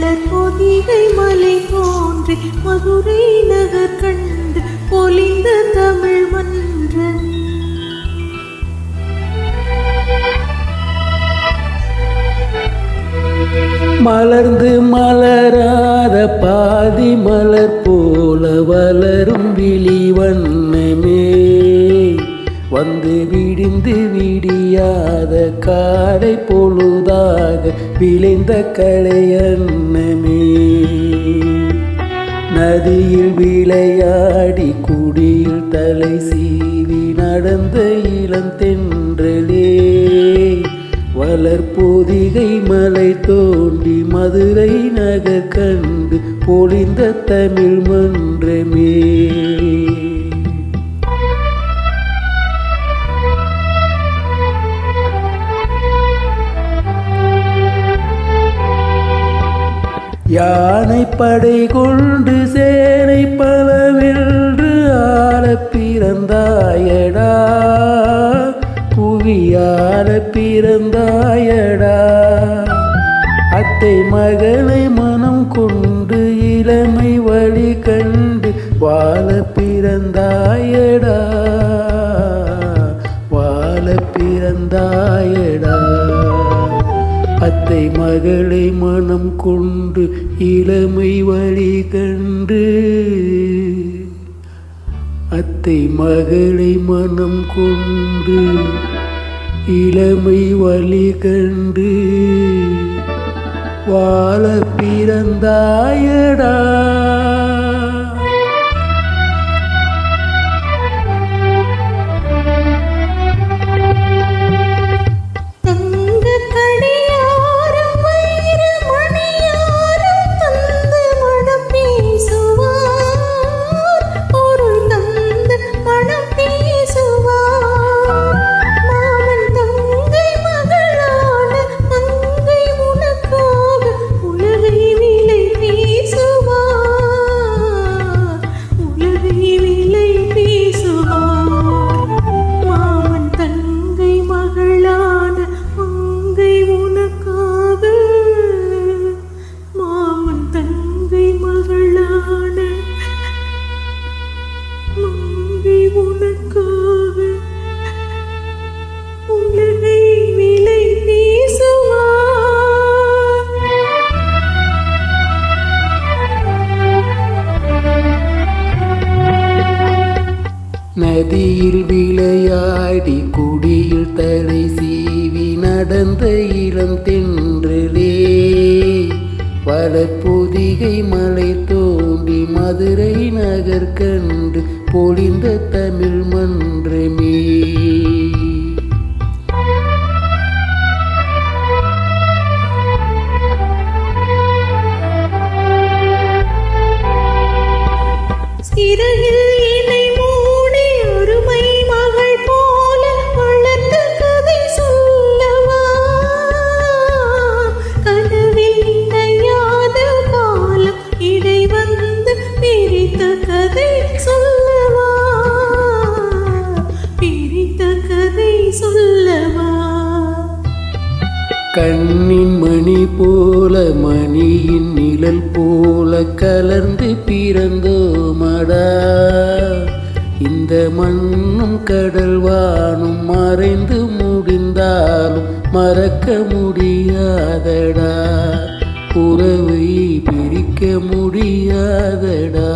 வளர் பொதிகை மலை தோன்றி மதுரை நகர் கண்டு பொலிந்த தமிழ் மன்றமே. மலர்ந்து மலராத பாதி மலர் போல வளரும் விழி வண்ணமே, வந்து விடிந்து விடியாத காலை பொழுதாக விளைந்த கலையன்னமே. நதியில் விளையாடி குடியில் தலை சீவி நடந்த இளம் தென்றலே, வளர்பொதிகை மலை தோண்டி மதுரை நகர் கண்டு பொலிந்த தமிழ் மன்றமே. யானை படை கொண்டு சேனை பலவென்று ஆள பிறந்தாயடா, புவியால பிறந்தாயடா. அத்தை மகளை மனம் கொண்டு இளமை வழி கண்டு வாழ பிறந்தாயடா, வாழ பிறந்தாயடா. அத்தை மகளை மனம் கொண்டு இளமை வழி கண்டு, அத்தை மகளை மனம் கொண்டு இளமை வழி கண்டு வாழ பிறந்தாயடா. நதியில் விளையாடி குடியில் தலை சீவி நடந்த இளம் தென்றலே, வளர்பொதிகை மலை தோண்டி மதுரை நகர் கண்டு பொலிந்த தமிழ் மன்றமே. கண்ணின் மணி போல மணியின் நிழல் போல கலர்ந்து பிறந்தோமடா, இந்த மண்ணும் கடல் வானும் மறைந்து முடிந்தாலும் மறக்க முடியாதடா, உறவை பிரிக்க முடியாதடா.